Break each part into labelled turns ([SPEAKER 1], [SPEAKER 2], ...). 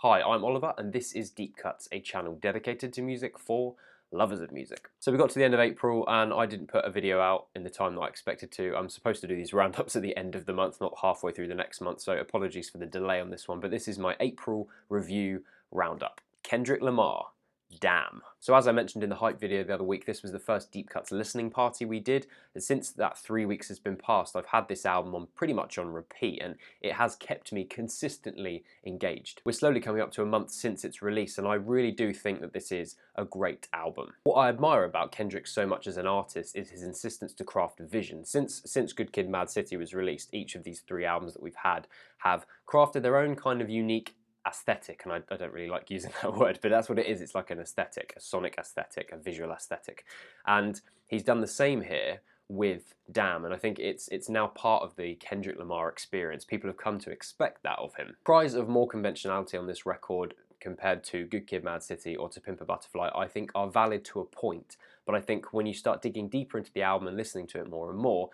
[SPEAKER 1] Hi, I'm Oliver and this is Deep Cuts, a channel dedicated to music for lovers of music. So we got to the end of April and I didn't put a video out in the time that I expected to. I'm supposed to do these roundups at the end of the month, not halfway through the next month, so apologies for the delay on this one, but this is my April review roundup. Kendrick Lamar. Damn. So as I mentioned in the hype video the other week, this was the first Deep Cuts listening party we did. And since that 3 weeks has been passed, I've had this album on pretty much on repeat, and it has kept me consistently engaged. We're slowly coming up to a month since its release, and I really do think that this is a great album. What I admire about Kendrick so much as an artist is his insistence to craft a vision. Since Good Kid, Mad City was released, each of these 3 albums that we've had have crafted their own kind of unique aesthetic, and I don't really like using that word, but that's what it is. It's like an aesthetic, a sonic aesthetic, a visual aesthetic, and he's done the same here with Damn, and I think it's now part of the Kendrick Lamar experience. People have come to expect that of him. Cries of more conventionality on this record compared to Good Kid, Mad City or To Pimp a Butterfly, I think are valid to a point, but I think when you start digging deeper into the album and listening to it more and more,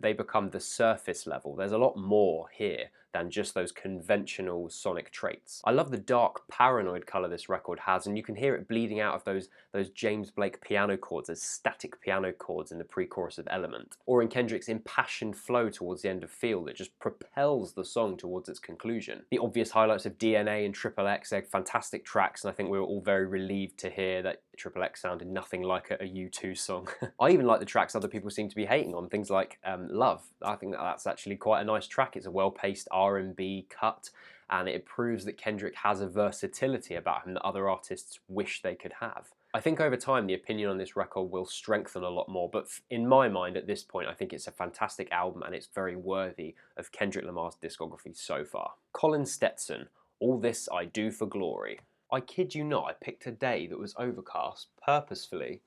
[SPEAKER 1] they become the surface level. There's a lot more here than just those conventional sonic traits. I love the dark, paranoid colour this record has, and you can hear it bleeding out of those James Blake piano chords as static piano chords in the pre-chorus of Element, or in Kendrick's impassioned flow towards the end of Feel that just propels the song towards its conclusion. The obvious highlights of DNA and Triple X, they're fantastic tracks, and I think we were all very relieved to hear that Triple X sounded nothing like a U2 song. I even like the tracks other people seem to be hating on, things like Love. I think that's actually quite a nice track. It's a well-paced R&B cut, and it proves that Kendrick has a versatility about him that other artists wish they could have. I think over time the opinion on this record will strengthen a lot more, but in my mind at this point I think it's a fantastic album and it's very worthy of Kendrick Lamar's discography so far. Colin Stetson, All This I Do for Glory. I kid you not, I picked a day that was overcast purposefully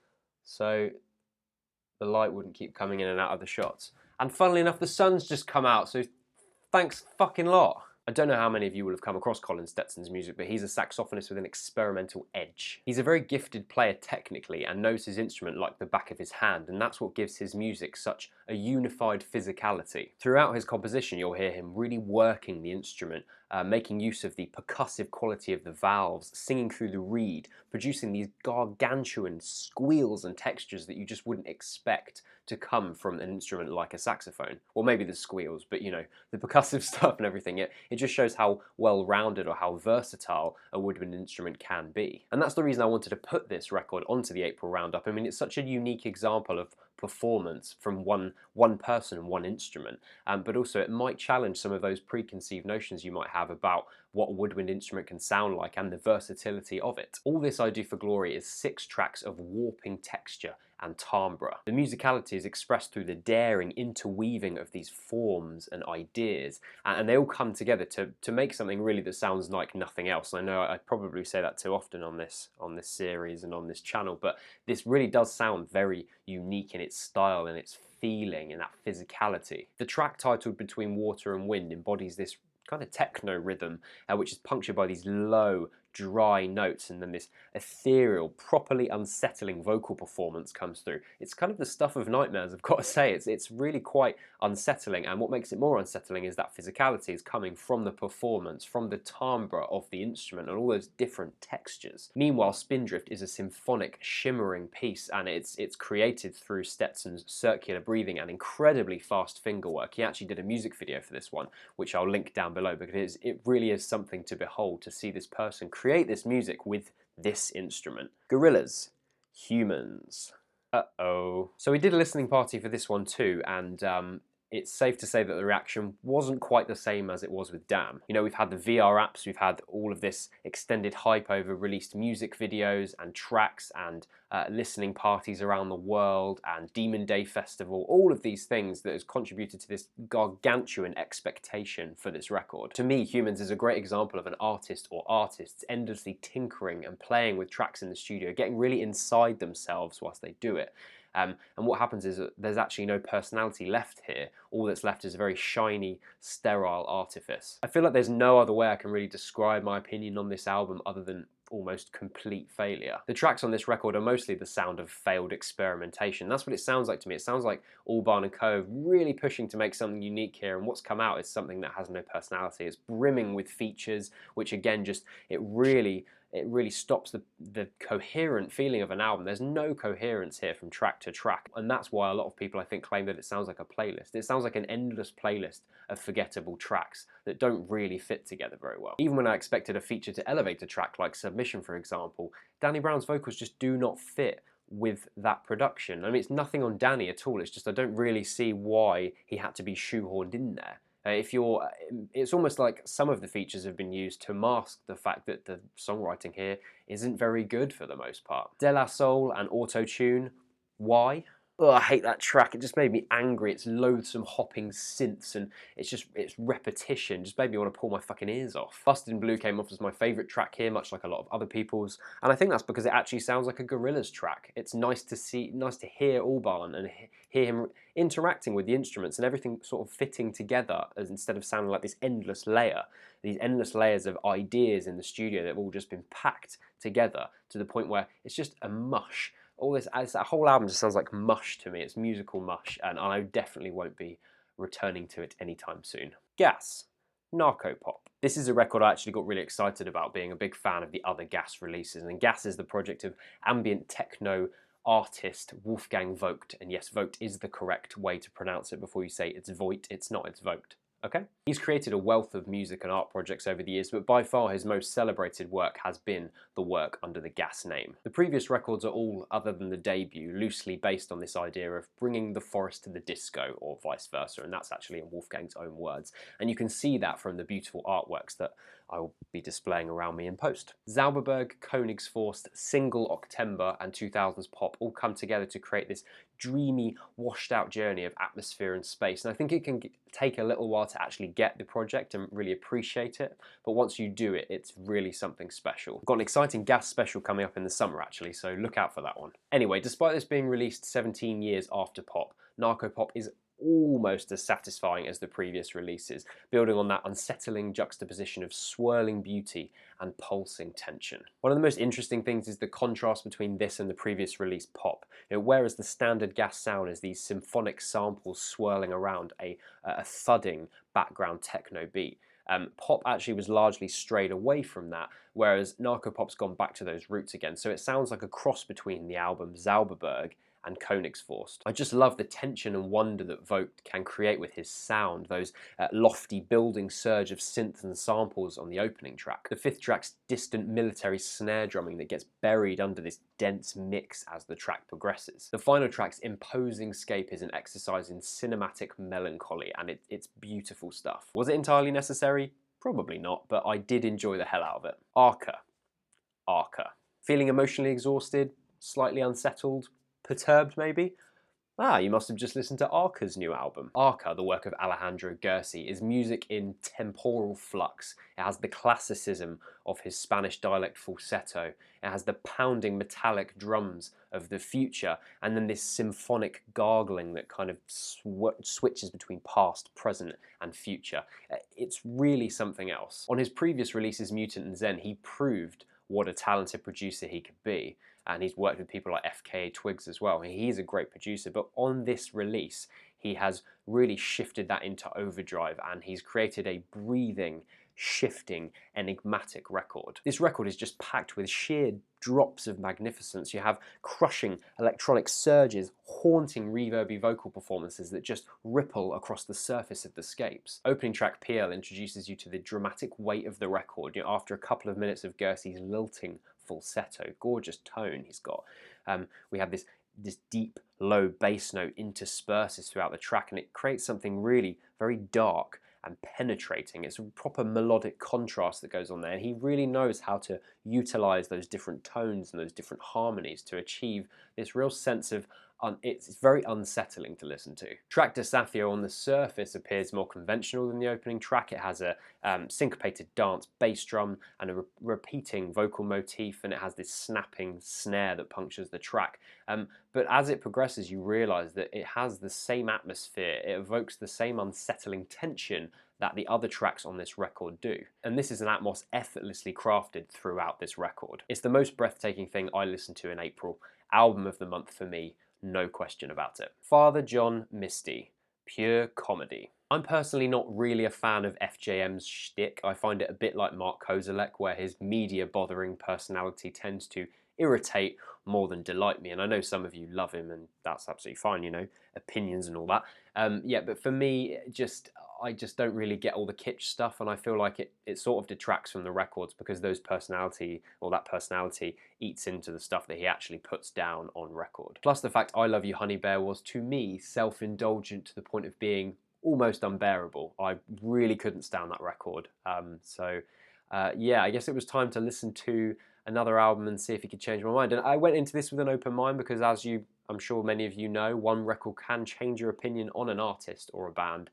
[SPEAKER 1] so the light wouldn't keep coming in and out of the shots. And funnily enough, the sun's just come out, so thanks fucking lot. I don't know how many of you will have come across Colin Stetson's music, but he's a saxophonist with an experimental edge. He's a very gifted player technically and knows his instrument like the back of his hand, and that's what gives his music such a unified physicality. Throughout his composition, you'll hear him really working the instrument, making use of the percussive quality of the valves, singing through the reed, producing these gargantuan squeals and textures that you just wouldn't expect to come from an instrument like a saxophone. Or maybe the squeals, but you know, the percussive stuff and everything, it just shows how well-rounded or how versatile a woodwind instrument can be. And that's the reason I wanted to put this record onto the April Roundup. I mean, it's such a unique example of performance from one person, one instrument, but also it might challenge some of those preconceived notions you might have about what a woodwind instrument can sound like and the versatility of it. All This I Do for Glory is 6 tracks of warping texture and timbre. The musicality is expressed through the daring interweaving of these forms and ideas, and they all come together to make something really that sounds like nothing else. I know I probably say that too often on this series and on this channel, but this really does sound very unique in its style and its feeling and that physicality. The track titled Between Water and Wind embodies this kind of techno rhythm, which is punctured by these low, dry notes, and then this ethereal, properly unsettling vocal performance comes through. It's kind of the stuff of nightmares, I've got to say. It's really quite unsettling, and what makes it more unsettling is that physicality is coming from the performance, from the timbre of the instrument and all those different textures. Meanwhile, Spindrift is a symphonic, shimmering piece, and it's created through Stetson's circular breathing and incredibly fast fingerwork. He actually did a music video for this one, which I'll link down below, because it really is something to behold, to see this person create this music with this instrument. Gorillaz, Humanz. Uh-oh. So we did a listening party for this one too, and it's safe to say that the reaction wasn't quite the same as it was with Damn. You know, we've had the VR apps, we've had all of this extended hype over released music videos and tracks and listening parties around the world and Demon Day Festival, all of these things that has contributed to this gargantuan expectation for this record. To me, Humanz is a great example of an artist or artists endlessly tinkering and playing with tracks in the studio, getting really inside themselves whilst they do it. And what happens is that there's actually no personality left here. All that's left is a very shiny, sterile artifice. I feel like there's no other way I can really describe my opinion on this album other than almost complete failure. The tracks on this record are mostly the sound of failed experimentation. That's what it sounds like to me. It sounds like Albarn and Co. really pushing to make something unique here, and what's come out is something that has no personality. It's brimming with features, which again, just it really stops the coherent feeling of an album. There's no coherence here from track to track, and that's why a lot of people, I think, claim that it sounds like a playlist. It sounds like an endless playlist of forgettable tracks that don't really fit together very well. Even when I expected a feature to elevate a track like Submission, for example, Danny Brown's vocals just do not fit with that production. I mean, it's nothing on Danny at all, it's just I don't really see why he had to be shoehorned in there. It's almost like some of the features have been used to mask the fact that the songwriting here isn't very good for the most part. De La Soul and Auto-Tune, why? Oh, I hate that track. It just made me angry. It's loathsome hopping synths and it's repetition. Just made me want to pull my fucking ears off. Busted in Blue came off as my favourite track here, much like a lot of other people's, and I think that's because it actually sounds like a Gorillaz track. It's nice to hear Albarn and hear him interacting with the instruments and everything sort of fitting together instead of sounding like this endless layer. These endless layers of ideas in the studio that have all just been packed together to the point where it's just a mush. All this, that whole album just sounds like mush to me. It's musical mush, and I definitely won't be returning to it anytime soon. Gas, Narkopop. This is a record I actually got really excited about, being a big fan of the other Gas releases, and Gas is the project of ambient techno artist Wolfgang Vogt, and yes, Vogt is the correct way to pronounce it before you say it's Voigt, it's not, it's Vogt. Okay? He's created a wealth of music and art projects over the years, but by far his most celebrated work has been the work under the Gas name. The previous records are all, other than the debut, loosely based on this idea of bringing the forest to the disco, or vice versa, and that's actually in Wolfgang's own words. And you can see that from the beautiful artworks that I will be displaying around me in post. Zauberberg, Königsforst, Single Octember, and 2000s Pop all come together to create this dreamy, washed out journey of atmosphere and space, and I think it can take a little while to actually get the project and really appreciate it, but once you do it, it's really something special. I've got an exciting Gas special coming up in the summer actually, so look out for that one. Anyway, despite this being released 17 years after Pop, Narkopop is almost as satisfying as the previous releases, building on that unsettling juxtaposition of swirling beauty and pulsing tension. One of the most interesting things is the contrast between this and the previous release Pop. Whereas the standard Gas sound is these symphonic samples swirling around a thudding background techno beat, Pop actually was largely strayed away from that, whereas Narkopop's gone back to those roots again, so it sounds like a cross between the album Zauberberg and Königsforst. I just love the tension and wonder that Vogt can create with his sound, those lofty building surge of synths and samples on the opening track. The fifth track's distant military snare drumming that gets buried under this dense mix as the track progresses. The final track's imposing scape is an exercise in cinematic melancholy, and it's beautiful stuff. Was it entirely necessary? Probably not, but I did enjoy the hell out of it. Arca. Feeling emotionally exhausted? Slightly unsettled? Perturbed maybe? You must have just listened to Arca's new album. Arca, the work of Alejandro Gersi, is music in temporal flux. It has the classicism of his Spanish dialect falsetto. It has the pounding metallic drums of the future, and then this symphonic gargling that kind of switches between past, present, and future. It's really something else. On his previous releases, Mutant and Zen, he proved what a talented producer he could be. And he's worked with people like FKA Twigs as well. He's a great producer, but on this release, he has really shifted that into overdrive, and he's created a breathing, shifting, enigmatic record. This record is just packed with sheer drops of magnificence. You have crushing electronic surges, haunting reverby vocal performances that just ripple across the surface of the scapes. Opening track PL introduces you to the dramatic weight of the record. After a couple of minutes of Gersi's lilting falsetto, gorgeous tone he's got. We have this deep, low bass note intersperses throughout the track, and it creates something really very dark and penetrating. It's a proper melodic contrast that goes on there, and he really knows how to utilize those different tones and those different harmonies to achieve this real sense of it's very unsettling to listen to. Track Desafio on the surface appears more conventional than the opening track. It has a syncopated dance bass drum and a repeating vocal motif, and it has this snapping snare that punctures the track. But as it progresses, you realise that it has the same atmosphere, it evokes the same unsettling tension that the other tracks on this record do. And this is an atmos effortlessly crafted throughout this record. It's the most breathtaking thing I listened to in April. Album of the month for me, no question about it. Father John Misty, pure comedy. I'm personally not really a fan of FJM's shtick. I find it a bit like Mark Kozelek, where his media-bothering personality tends to irritate more than delight me. And I know some of you love him, and that's absolutely fine, you know, opinions and all that. Yeah, but for me, I just don't really get all the kitsch stuff, and I feel like it sort of detracts from the records because that personality eats into the stuff that he actually puts down on record. Plus the fact I Love You Honey Bear was, to me, self-indulgent to the point of being almost unbearable. I really couldn't stand that record. Yeah, I guess it was time to listen to another album and see if he could change my mind. And I went into this with an open mind because, as I'm sure many of you know, one record can change your opinion on an artist or a band.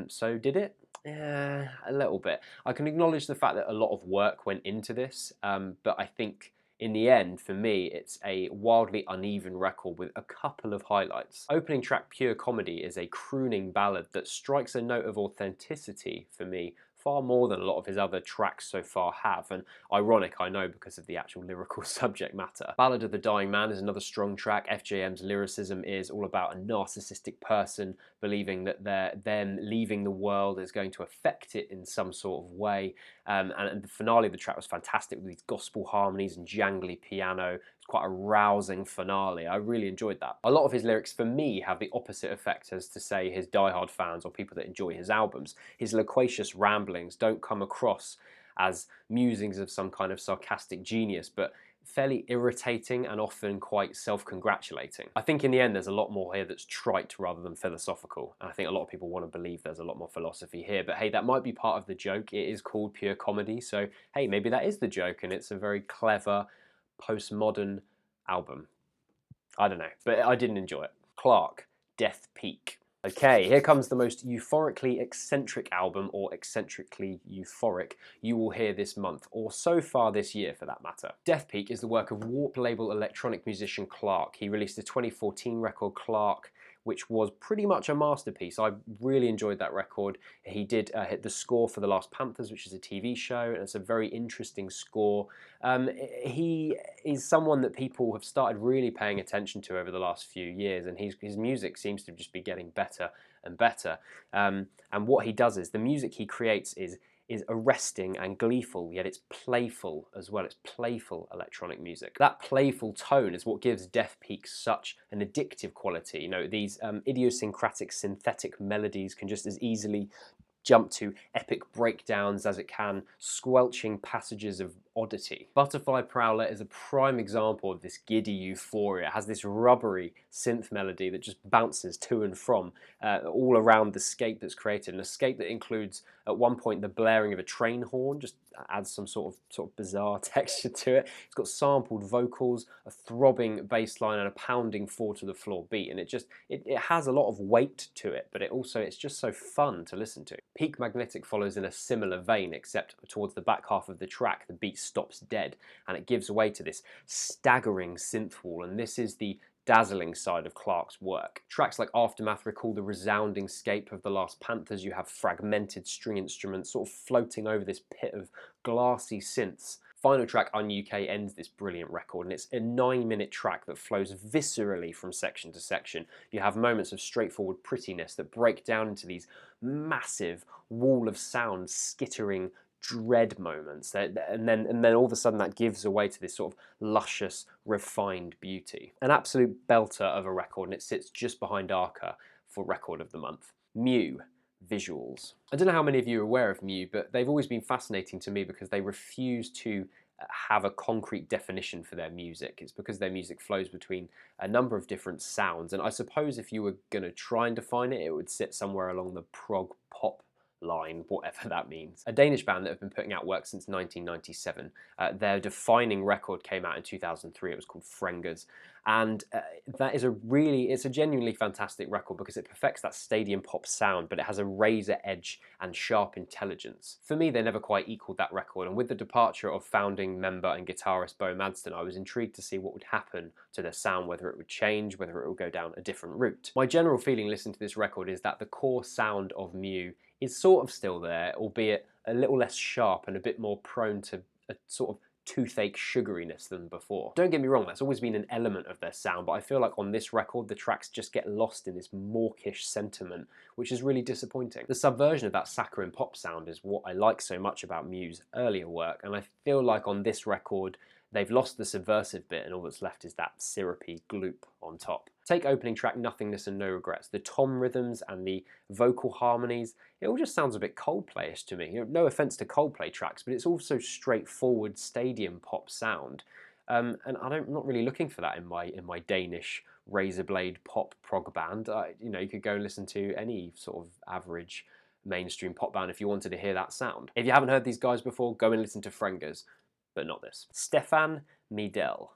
[SPEAKER 1] So did it? Yeah, a little bit. I can acknowledge the fact that a lot of work went into this, but I think in the end, for me, it's a wildly uneven record with a couple of highlights. Opening track Pure Comedy is a crooning ballad that strikes a note of authenticity for me, far more than a lot of his other tracks so far have, and ironic, I know, because of the actual lyrical subject matter. Ballad of the Dying Man is another strong track. FJM's lyricism is all about a narcissistic person believing that them leaving the world is going to affect it in some sort of way, and the finale of the track was fantastic with these gospel harmonies and jangly piano. It's quite a rousing finale. I really enjoyed that. A lot of his lyrics, for me, have the opposite effect as to, say, his diehard fans or people that enjoy his albums. His loquacious ramblings don't come across as musings of some kind of sarcastic genius, but fairly irritating and often quite self-congratulating. I think in the end there's a lot more here that's trite rather than philosophical, and I think a lot of people want to believe there's a lot more philosophy here, but hey, that might be part of the joke. It is called Pure Comedy, so hey, maybe that is the joke, and it's a very clever postmodern album. I don't know, but I didn't enjoy it. Clarke, Death Peak. Okay, here comes the most euphorically eccentric album, or eccentrically euphoric, you will hear this month, or so far this year for that matter. Death Peak is the work of Warp label electronic musician Clarke. He released a 2014 record, Clarke, which was pretty much a masterpiece. I really enjoyed that record. He did hit the score for The Last Panthers, which is a TV show, and it's a very interesting score. He is someone that people have started really paying attention to over the last few years, and his music seems to just be getting better and better. And what he does is, the music he creates is arresting and gleeful, yet it's playful as well. It's playful electronic music. That playful tone is what gives Death Peak such an addictive quality. You know, these idiosyncratic synthetic melodies can just as easily jump to epic breakdowns as it can squelching passages of oddity. Butterfly Prowler is a prime example of this giddy euphoria. It has this rubbery synth melody that just bounces to and from all around the scape that's created. An escape that includes, at one point, the blaring of a train horn, just adds some sort of bizarre texture to it. It's got sampled vocals, a throbbing bass line, and a pounding four-to-the-floor beat, and it has a lot of weight to it, but it's just so fun to listen to. Peak Magnetic follows in a similar vein, except towards the back half of the track, the beat stops dead, and it gives way to this staggering synth wall, and this is the dazzling side of Clarke's work. Tracks like Aftermath recall the resounding scape of The Last Panthers. You have fragmented string instruments sort of floating over this pit of glassy synths. Final track, Un-UK, ends this brilliant record, and it's a 9-minute track that flows viscerally from section to section. You have moments of straightforward prettiness that break down into these massive wall of sound skittering dread moments, and then all of a sudden that gives away to this sort of luscious, refined beauty. An absolute belter of a record, and it sits just behind Arca for record of the month. Mew, Visuals. I don't know how many of you are aware of Mew, but they've always been fascinating to me because they refuse to have a concrete definition for their music. It's because their music flows between a number of different sounds, and I suppose if you were going to try and define it, it would sit somewhere along the prog pop line, whatever that means. A Danish band that have been putting out work since 1997. Their defining record came out in 2003. It was called Frengers, And it's a genuinely fantastic record because it perfects that stadium pop sound, but it has a razor edge and sharp intelligence. For me, they never quite equaled that record, and with the departure of founding member and guitarist Bo Madston, I was intrigued to see what would happen to their sound, whether it would change, whether it would go down a different route. My general feeling listening to this record is that the core sound of Mew is sort of still there, albeit a little less sharp and a bit more prone to a sort of toothache sugariness than before. Don't get me wrong, that's always been an element of their sound, but I feel like on this record the tracks just get lost in this mawkish sentiment, which is really disappointing. The subversion of that saccharine pop sound is what I like so much about Mew's earlier work, and I feel like on this record they've lost the subversive bit and all that's left is that syrupy gloop on top. Take opening track Nothingness and No Regrets. The tom rhythms and the vocal harmonies, it all just sounds a bit Coldplay-ish to me. No offense to Coldplay tracks, but it's also straightforward stadium pop sound. And I'm not really looking for that in my Danish razor blade pop prog band. You could go and listen to any sort of average mainstream pop band if you wanted to hear that sound. If you haven't heard these guys before, go and listen to Frengers, but not this. Stephan, Meidell,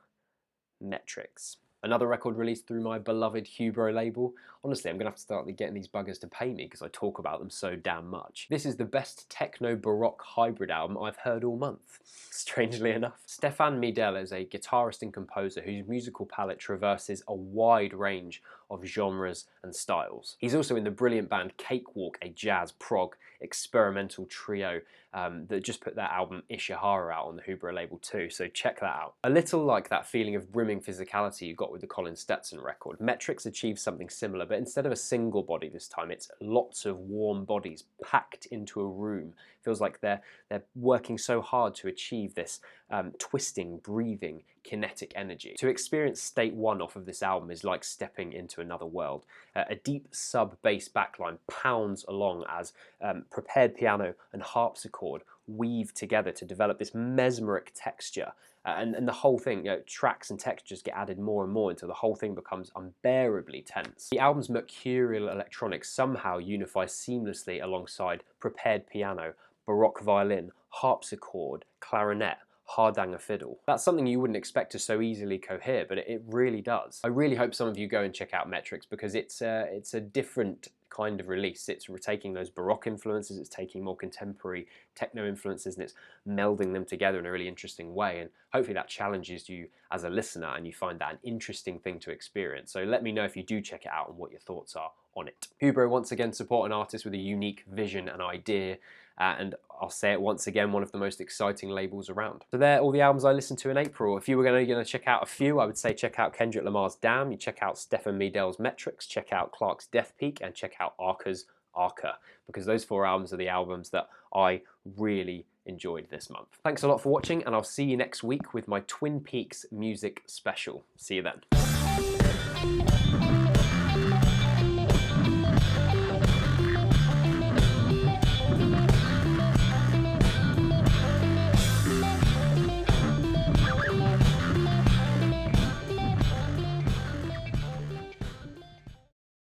[SPEAKER 1] Metrics. Another record released through my beloved Hubro label. Honestly, I'm going to have to start getting these buggers to pay me because I talk about them so damn much. This is the best techno-baroque hybrid album I've heard all month, strangely enough. Stephan Meidell is a guitarist and composer whose musical palette traverses a wide range of genres and styles. He's also in the brilliant band Cakewalk, a jazz prog experimental trio that just put their album Ishihara out on the Hubro label too, so check that out. A little like that feeling of brimming physicality you got with the Colin Stetson record, Metrics achieves something similar, but instead of a single body this time, it's lots of warm bodies packed into a room. Feels like they're working so hard to achieve this twisting, breathing, kinetic energy. To experience state one off of this album is like stepping into another world. A deep sub-bass backline pounds along as prepared piano and harpsichord weave together to develop this mesmeric texture. And the whole thing, tracks and textures get added more and more until the whole thing becomes unbearably tense. The album's mercurial electronics somehow unify seamlessly alongside prepared piano, baroque violin, harpsichord, clarinet, hardanger fiddle. That's something you wouldn't expect to so easily cohere, but it really does. I really hope some of you go and check out Metrics because it's a different kind of release. It's taking those baroque influences, it's taking more contemporary techno influences, and it's melding them together in a really interesting way, and hopefully that challenges you as a listener and you find that an interesting thing to experience. So let me know if you do check it out and what your thoughts are on it. Hubro once again support an artist with a unique vision and idea, and I'll say it once again, one of the most exciting labels around. So there are all the albums I listened to in April. If you were going to check out a few, I would say check out Kendrick Lamar's Damn, you check out Stephan Meidell's Metrics, check out Clarke's Death Peak, and check out Arca's Arca, because those 4 albums are the albums that I really enjoyed this month. Thanks a lot for watching, and I'll see you next week with my Twin Peaks music special. See you then.